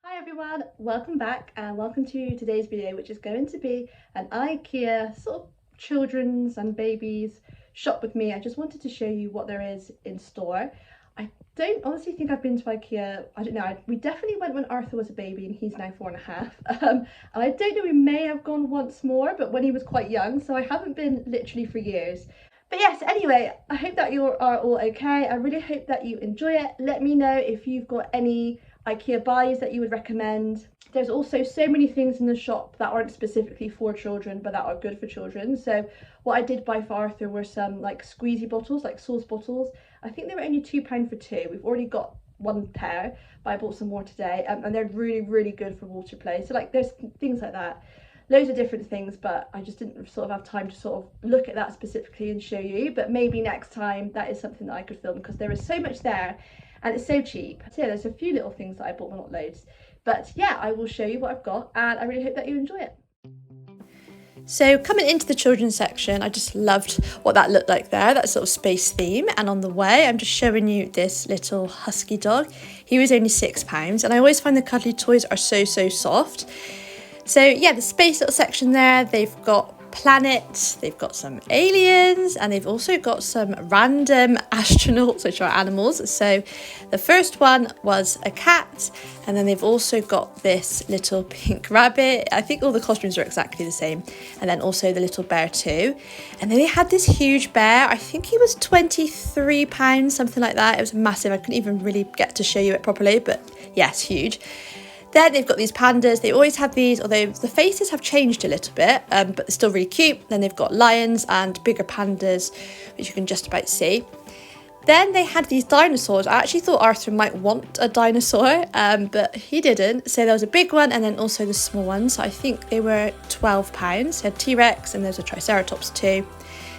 Hi everyone, welcome back and welcome to today's video, which is going to be an IKEA sort of children's and babies shop with me. I just wanted to show you what there is in store. I don't honestly think I've been to IKEA, I don't know, we definitely went when Arthur was a baby and he's now 4.5. And I don't know, we may have gone once more, but when he was quite young, so I haven't been literally for years. But yes, anyway, I hope that you are all okay. I really hope that you enjoy it. Let me know if you've got any IKEA buys that you would recommend. There's also so many things in the shop that aren't specifically for children but that are good for children. So what I did buy for Arthur were some like squeezy bottles, like sauce bottles. I think they were only £2 for two. We've already got one pair, but I bought some more today, and they're really good for water play. So like there's things like that, loads of different things, but I just didn't sort of have time to sort of look at that specifically and show you. But maybe next time that is something that I could film, because there is so much there and it's so cheap. So yeah, there's a few little things that I bought, but not loads. But yeah, I will show you what I've got and I really hope that you enjoy it. So coming into the children's section, I just loved what that looked like there, that sort of space theme. And on the way, I'm just showing you this little husky dog. He was only £6, and I always find the cuddly toys are so soft. So yeah, the space little section there, they've got planets, they've got some aliens, and they've also got some random astronauts, which are animals. So the first one was a cat, and then they've also got this little pink rabbit. I think all the costumes are exactly the same, and then also the little bear too. And then they had this huge bear. I think he was £23, something like that. It was massive. I couldn't even really get to show you it properly, but yes, huge. Then they've got these pandas. They always have these, although the faces have changed a little bit, but they're still really cute. Then they've got lions and bigger pandas, which you can just about see. Then they had these dinosaurs. I actually thought Arthur might want a dinosaur, but he didn't. So there was a big one and then also the small ones. So I think they were £12. They had T-Rex and there's a Triceratops too.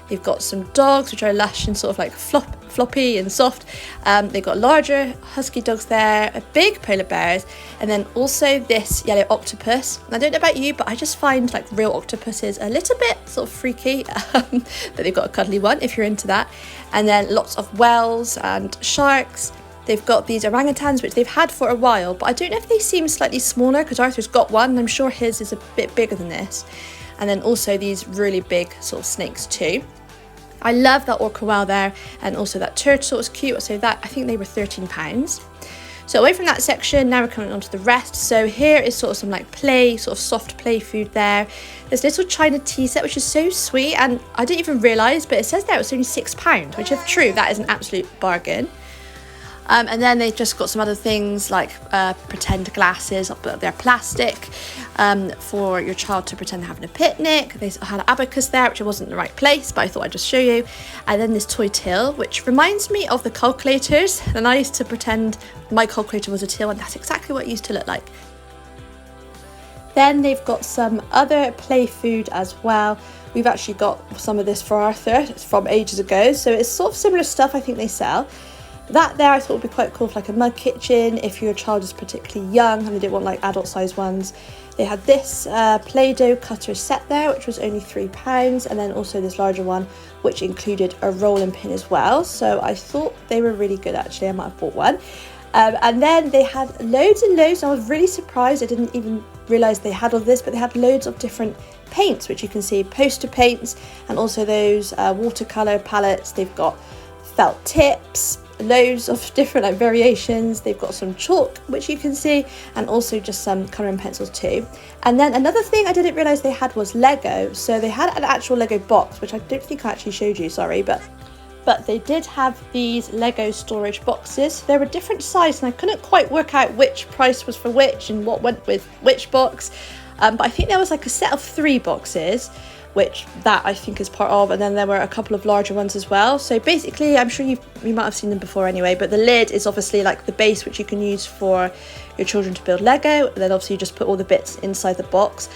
They've got some dogs, which are lush and sort of like floppy and soft. They've got larger husky dogs there, a big polar bears, and then also this yellow octopus. And I don't know about you, but I just find like real octopuses a little bit sort of freaky, but they've got a cuddly one if you're into that. And then lots of whales and sharks. They've got these orangutans, which they've had for a while, but I don't know if they seem slightly smaller because Arthur's got one, and I'm sure his is a bit bigger than this. And then also these really big sort of snakes too. I love that orca whale there, and also that turtle was cute. So that, I think they were £13. So away from that section, now we're coming on to the rest. So here is sort of some like play, sort of soft play food there. There's little China tea set, which is so sweet, and I didn't even realise, but it says there it's only £6, which if true, that is an absolute bargain. And then they've just got some other things like pretend glasses, but they're plastic, for your child to pretend they're having a picnic. They had an abacus there, which wasn't the right place, but I thought I'd just show you. And then this toy till, which reminds me of the calculators. And I used to pretend my calculator was a till, and that's exactly what it used to look like. Then they've got some other play food as well. We've actually got some of this for Arthur. It's from ages ago, so it's sort of similar stuff I think they sell. That there I thought would be quite cool for like a mug kitchen if your child is particularly young and they didn't want like adult size ones. They had this Play-Doh cutter set there, which was only £3, and then also this larger one, which included a rolling pin as well. So I thought they were really good actually. I might have bought one. And then they had loads and loads. I was really surprised. I didn't even realise they had all this, but they had loads of different paints, which you can see, poster paints, and also those watercolour palettes. They've got felt tips, loads of different like variations. They've got some chalk, which you can see, and also just some colouring pencils too. And then another thing I didn't realise they had was Lego. So they had an actual Lego box, which I don't think I actually showed you, sorry, but they did have these Lego storage boxes. There were different sizes, and I couldn't quite work out which price was for which and what went with which box. But I think there was like a set of 3 boxes, which that I think is part of, and then there were a couple of larger ones as well. So basically, I'm sure you might have seen them before anyway, but the lid is obviously like the base which you can use for your children to build Lego, and then obviously you just put all the bits inside the box.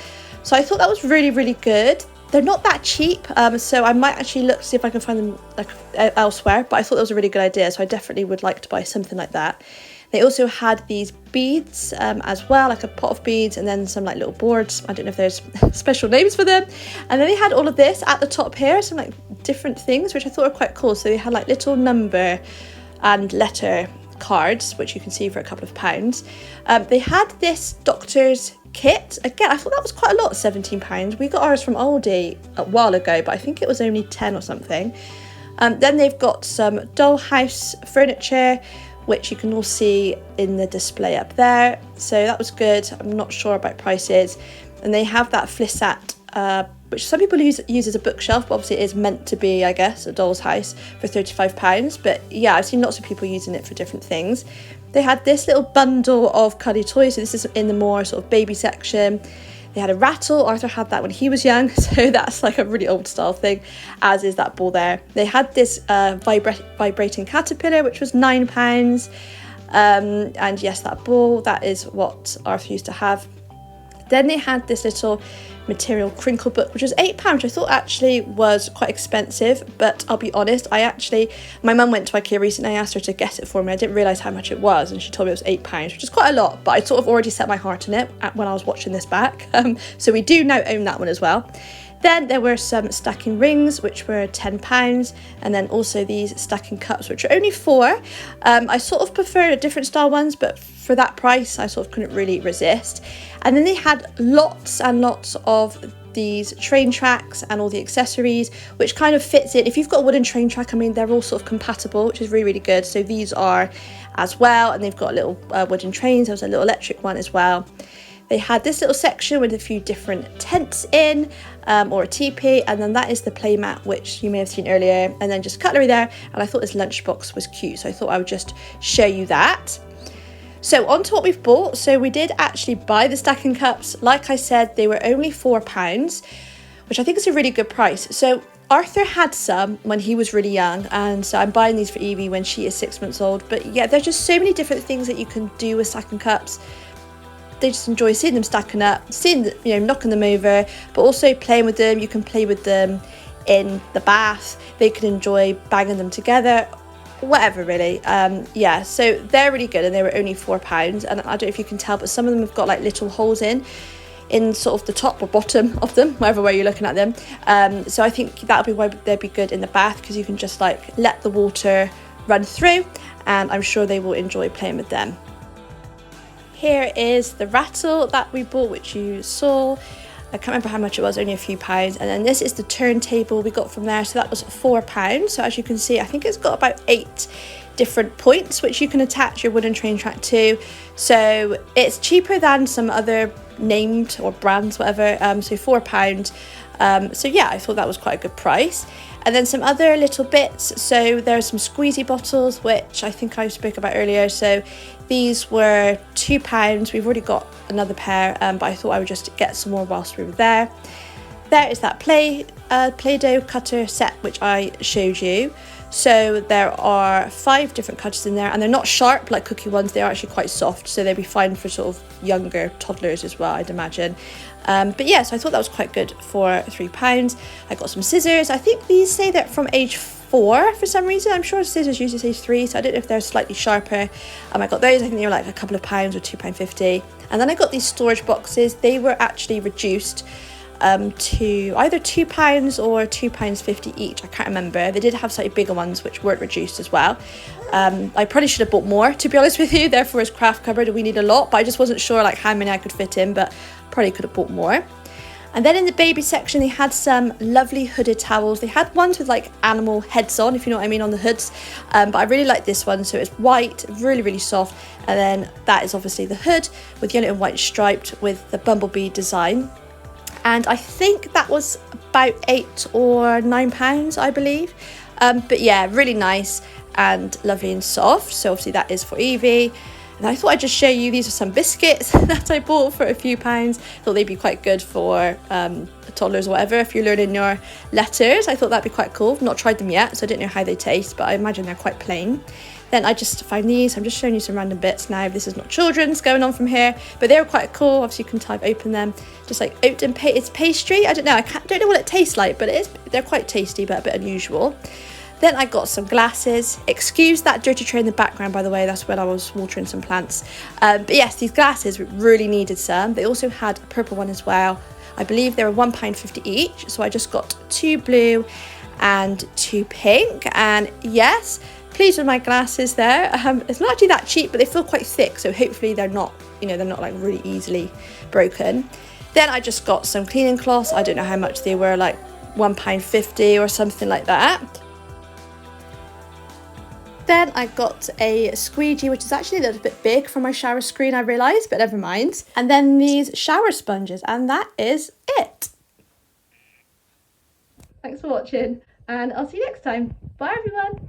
So I thought that was really good. They're not that cheap, so I might actually look to see if I can find them like elsewhere, but I thought that was a really good idea, so I definitely would like to buy something like that. They also had these beads as well, like a pot of beads, and then some like little boards. I don't know if there's special names for them. And then they had all of this at the top here, some like different things, which I thought were quite cool. So they had like little number and letter cards, which you can see for a couple of pounds. They had this doctor's kit. Again, I thought that was quite a lot, £17. We got ours from Aldi a while ago, but I think it was only 10 or something. Then they've got some dollhouse furniture, which you can all see in the display up there. So that was good. I'm not sure about prices. And they have that Flissat, which some people use as a bookshelf, but obviously it is meant to be, I guess, a doll's house for £35. But yeah, I've seen lots of people using it for different things. They had this little bundle of cuddly toys. So this is in the more sort of baby section. They had a rattle. Arthur had that when he was young, so that's like a really old style thing, as is that ball there. They had this vibrating caterpillar, which was £9. And yes, that ball, that is what Arthur used to have. Then they had this little material crinkle book, which was £8, which I thought actually was quite expensive, but I'll be honest, my mum went to Ikea recently. I asked her to get it for me. I didn't realise how much it was, and she told me it was £8, which is quite a lot, but I sort of already set my heart on it when I was watching this back. So we do now own that one as well. Then there were some stacking rings, which were £10, and then also these stacking cups, which are only £4. I sort of prefer different style ones, but for that price, I sort of couldn't really resist. And then they had lots and lots of these train tracks and all the accessories, which kind of fits in. If you've got a wooden train track, I mean, they're all sort of compatible, which is really, really good. So these are as well, and they've got little wooden trains. There was a little electric one as well. They had this little section with a few different tents in, or a teepee, and then that is the playmat, which you may have seen earlier, and then just cutlery there. And I thought this lunchbox was cute, so I thought I would just show you that. So on to what we've bought. So we did actually buy the stacking cups. Like I said, they were only £4, which I think is a really good price. So Arthur had some when he was really young, and so I'm buying these for Evie when she is 6 months old. But yeah, there's just so many different things that you can do with stacking cups. They just enjoy seeing them stacking up, seeing, knocking them over, but also playing with them. You can play with them in the bath. They can enjoy banging them together, whatever really. Yeah, so they're really good, and they were only £4. And I don't know if you can tell, but some of them have got like little holes in sort of the top or bottom of them, whatever way you're looking at them. So I think that'll be why they'd be good in the bath, because you can just like let the water run through, and I'm sure they will enjoy playing with them. Here is the rattle that we bought, which you saw. I can't remember how much it was, only a few pounds. And then this is the turntable we got from there, so that was £4. So as you can see, I think it's got about 8 different points which you can attach your wooden train track to. So it's cheaper than some other named or brands, whatever, so £4. So yeah, I thought that was quite a good price. And then some other little bits. So there are some squeezy bottles, which I think I spoke about earlier. So these were £2. We've already got another pair, but I thought I would just get some more whilst we were there. There is that Play-Doh cutter set, which I showed you. So there are 5 different cutters in there, and they're not sharp like cookie ones. They are actually quite soft, so they'd be fine for sort of younger toddlers as well, I'd imagine. But yeah, so I thought that was quite good for £3. I got some scissors. I think these say that from age 4 for some reason. I'm sure scissors usually say 3, so I don't know if they're slightly sharper. I got those. I think they were like a couple of pounds or £2.50. And then I got these storage boxes. They were actually reduced to either £2 or £2.50 each. I can't remember. They did have slightly bigger ones which weren't reduced as well. I probably should have bought more, to be honest with you. Therefore, as craft cupboard, we need a lot, but I just wasn't sure like how many I could fit in, but probably could have bought more. And then in the baby section, they had some lovely hooded towels. They had ones with like animal heads on, if you know what I mean, on the hoods. But I really like this one. So it's white, really, really soft. And then that is obviously the hood with yellow and white striped with the bumblebee design. And I think that was about £8 or £9, I believe. But yeah, really nice and lovely and soft. So obviously that is for Evie. And I thought I'd just show you, these are some biscuits that I bought for a few pounds. Thought they'd be quite good for toddlers or whatever. If you're learning your letters, I thought that'd be quite cool. I've not tried them yet, so I don't know how they taste, but I imagine they're quite plain. Then I just found these. I'm just showing you some random bits now. This is not children's going on from here, but they were quite cool. Obviously you can type open them, just like oat and it's pastry. I don't know, don't know what it tastes like, but they're quite tasty, but a bit unusual. Then I got some glasses. Excuse that dirty tray in the background, by the way, that's when I was watering some plants. But yes, these glasses really needed some. They also had a purple one as well. I believe they were £1.50 each, so I just got 2 blue and 2 pink. And yes, Pleased with my glasses there. It's not actually that cheap, but they feel quite thick, so hopefully they're not, they're not like really easily broken. Then I just got some cleaning cloths. I don't know how much they were, like £1.50 or something like that. Then I got a squeegee, which is actually a little bit big for my shower screen, I realised, but never mind. And then these shower sponges, and that is it. Thanks for watching, and I'll see you next time. Bye everyone.